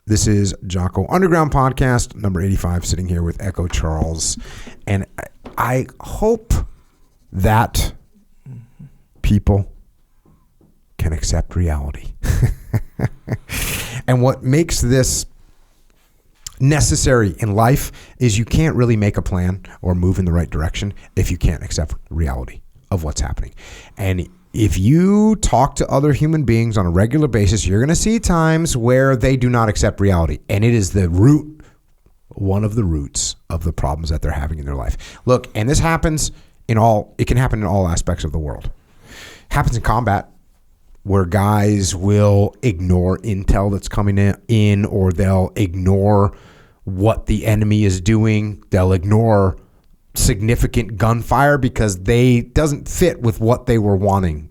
This is Jocko Underground Podcast, number 85, sitting here with Echo Charles. And I hope that people can accept reality. And what makes this necessary in life is you can't really make a plan or move in the right direction if you can't accept reality of what's happening. And if you talk to other human beings on a regular basis, you're going to see times where they do not accept reality. And it is one of the roots of the problems that they're having in their life. Look, and this happens it can happen in all aspects of the world. It happens in combat, where guys will ignore intel that's coming in, or they'll ignore what the enemy is doing. They'll ignore significant gunfire because they doesn't fit with what they were wanting.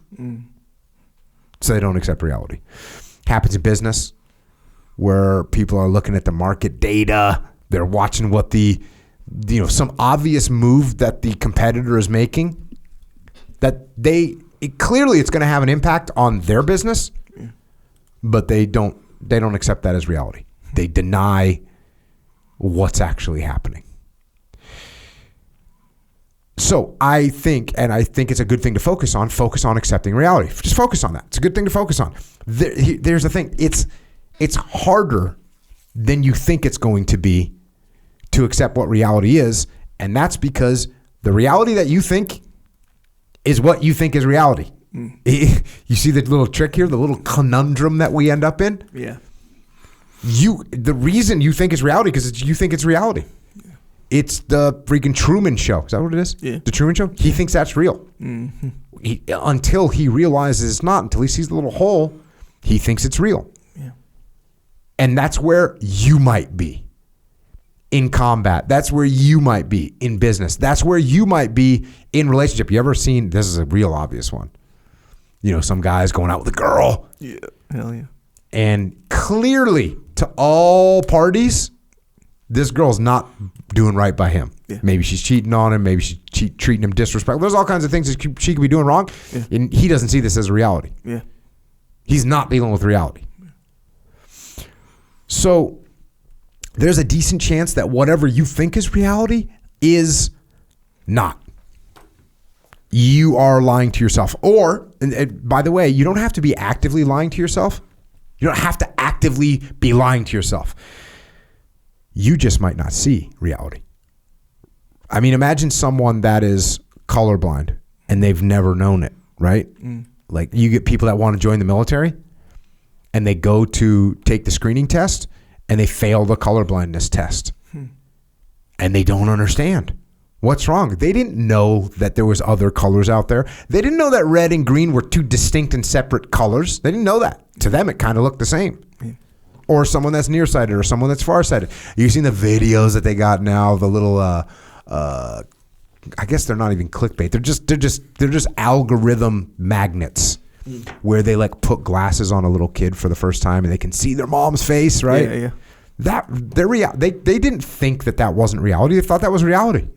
So they don't accept reality. Happens in business, where people are looking at the market data. They're watching what some obvious move that the competitor is making, that clearly it's going to have an impact on their business, but they don't accept that as reality. They deny what's actually happening. So I think it's a good thing to focus on accepting reality. Just focus on that. It's a good thing to focus on. There's the thing. It's harder than you think it's going to be to accept what reality is. And that's because the reality that you think is what you think is reality. You see the little trick here, the little conundrum that we end up in? Yeah. The reason you think it's reality because you think it's reality. Yeah. It's the freaking Truman Show. Is that what it is? Yeah. The Truman Show? He thinks that's real. Mm-hmm. Until he realizes it's not, until he sees the little hole, he thinks it's real. Yeah. And that's where you might be in combat. That's where you might be in business. That's where you might be in relationship. You ever seen, this is a real obvious one, some guy's going out with a girl. Yeah, hell yeah. And clearly to all parties, this girl's not doing right by him. Yeah. Maybe she's cheating on him. Maybe she's treating him disrespectful. There's all kinds of things that she could be doing wrong. Yeah. And he doesn't see this as a reality. Yeah. He's not dealing with reality. Yeah. So there's a decent chance that whatever you think is reality is not. You are lying to yourself. Or, and by the way, you don't have to be actively lying to yourself. You don't have to actively be lying to yourself. You just might not see reality. I mean, imagine someone that is colorblind and they've never known it, right? Like you get people that want to join the military and they go to take the screening test and they fail the colorblindness test. And they don't understand. What's wrong? They didn't know that there was other colors out there. They didn't know that red and green were two distinct and separate colors. They didn't know that. To them, it kind of looked the same. Yeah. Or someone that's nearsighted or someone that's farsighted. You've seen the videos that they got now, the little, I guess they're not even clickbait. They're just algorithm magnets where they like put glasses on a little kid for the first time and they can see their mom's face, right? Yeah, yeah. They didn't think that wasn't reality. They thought that was reality.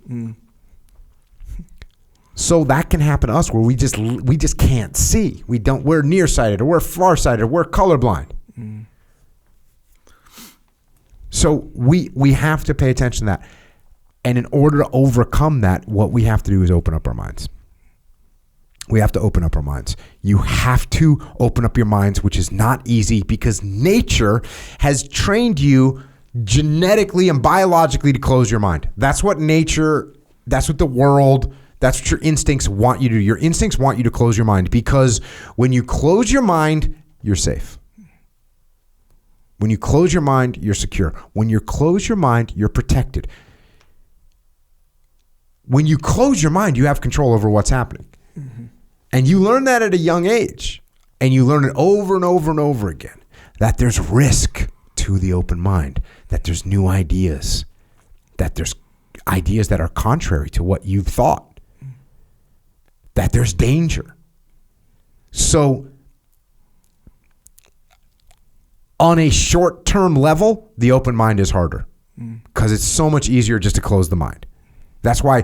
So that can happen to us where we just can't see. We're nearsighted or we're farsighted or we're colorblind. So we have to pay attention to that. And in order to overcome that, what we have to do is open up our minds. We have to open up our minds. You have to open up your minds, which is not easy because nature has trained you genetically and biologically to close your mind. That's what nature, that's what the world, that's what your instincts want you to do. Your instincts want you to close your mind because when you close your mind, you're safe. When you close your mind, you're secure. When you close your mind, you're protected. When you close your mind, you have control over what's happening. Mm-hmm. And you learn that at a young age. And you learn it over and over and over again. That there's risk to the open mind. That there's new ideas. That there's ideas that are contrary to what you've thought. That there's danger. So, on a short-term level, the open mind is harder. Because it's so much easier just to close the mind. That's why,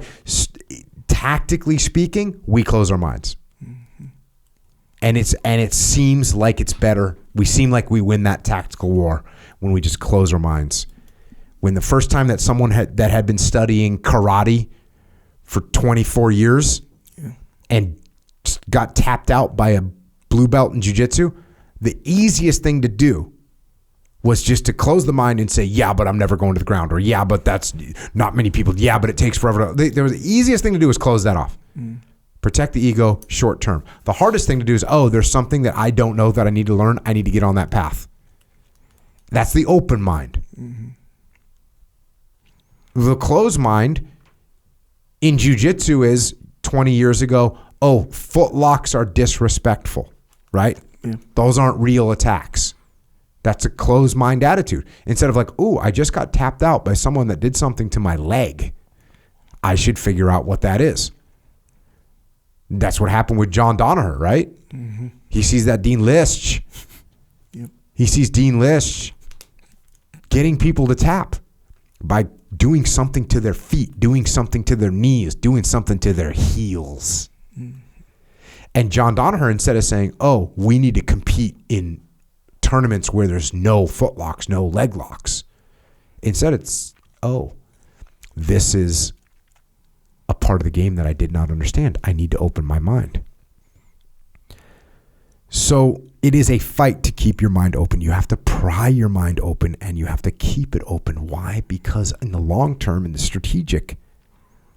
tactically speaking, we close our minds. And it seems like it's better. We seem like we win that tactical war when we just close our minds. When the first time that someone that had been studying karate for 24 years and got tapped out by a blue belt in jiu-jitsu, the easiest thing to do was just to close the mind and say, yeah, but I'm never going to the ground, or yeah, but that's not many people. Yeah, but it takes forever. The easiest thing to do is close that off. Protect the ego short term. The hardest thing to do is, there's something that I don't know that I need to learn. I need to get on that path. That's the open mind. The closed mind in jiu-jitsu is 20 years ago, foot locks are disrespectful, right? Yeah. Those aren't real attacks. That's a closed mind attitude. Instead of like, I just got tapped out by someone that did something to my leg. I should figure out what that is. That's what happened with John Danaher, right? Mm-hmm. He sees that Dean Lisch. Yep. He sees Dean Lisch getting people to tap by doing something to their feet, doing something to their knees, doing something to their heels. Mm-hmm. And John Danaher, instead of saying, we need to compete in tournaments where there's no foot locks, no leg locks. Instead, it's, this is a part of the game that I did not understand. I need to open my mind. So it is a fight to keep your mind open. You have to pry your mind open and you have to keep it open. Why? Because in the long term, in the strategic,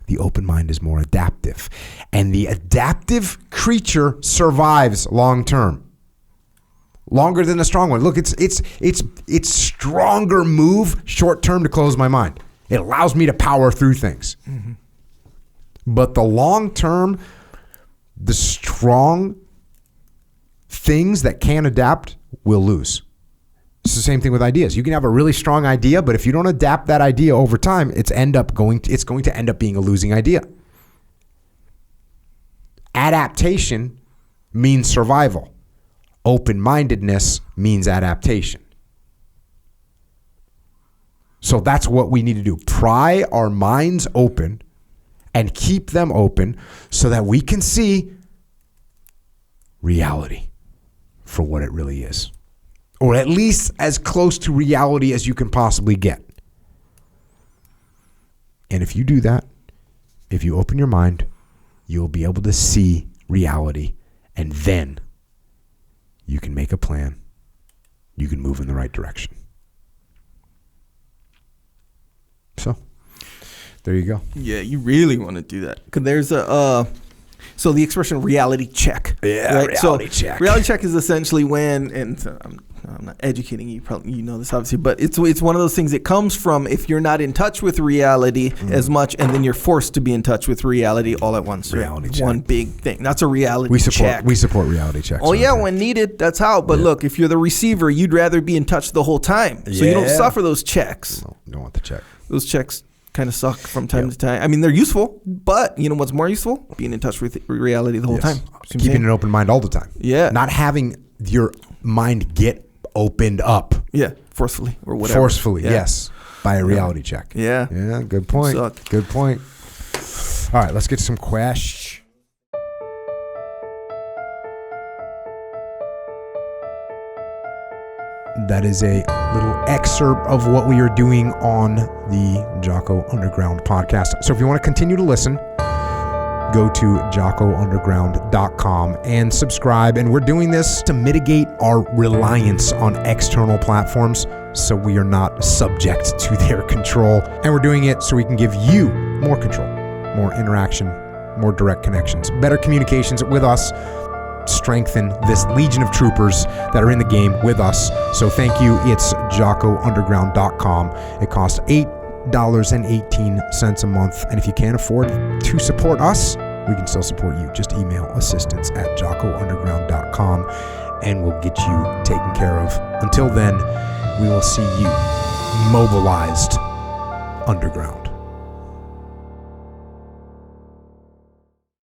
the open mind is more adaptive. And the adaptive creature survives long term. Longer than a strong one. Look, it's stronger move short term to close my mind. It allows me to power through things. Mm-hmm. But the long term, the strong things that can adapt will lose. It's the same thing with ideas. You can have a really strong idea, but if you don't adapt that idea over time, it's going to end up being a losing idea. Adaptation means survival. Open-mindedness means adaptation. So that's what we need to do. Pry our minds open and keep them open so that we can see reality for what it really is. Or at least as close to reality as you can possibly get. And if you do that, if you open your mind, you'll be able to see reality, and then you can make a plan. You can move in the right direction. So, there you go. Yeah, you really want to do that. Because there's so the expression reality check. Yeah, right? Reality check. Reality check is essentially when, and I'm not educating you, probably you know this obviously, but it's one of those things that comes from if you're not in touch with reality as much, and then you're forced to be in touch with reality all at once. Reality check. One big thing. That's a reality check. We support reality checks. Oh yeah, when needed, that's how. But look, if you're the receiver, you'd rather be in touch the whole time, so you don't suffer those checks. No, you don't want the check. Those checks kind of suck from time to time. I mean, they're useful, but you know what's more useful? Being in touch with reality the whole time. Keeping an open mind all the time. Yeah. Not having your mind get opened up. Yeah, forcefully or whatever. Forcefully, yes. By a reality check. Yeah. Yeah, good point. Good point. All right, let's get some questions. That is a little excerpt of what we are doing on the Jocko Underground podcast. So if you want to continue to listen, go to jockounderground.com and subscribe. And we're doing this to mitigate our reliance on external platforms so we are not subject to their control. And we're doing it so we can give you more control, more interaction, more direct connections, better communications with us, strengthen this legion of troopers that are in the game with us. So thank you. It's jockounderground.com. It costs $8.18 a month. And if you can't afford to support us, we can still support you. Just email assistance@jockounderground.com and we'll get you taken care of. Until then, we will see you mobilized underground.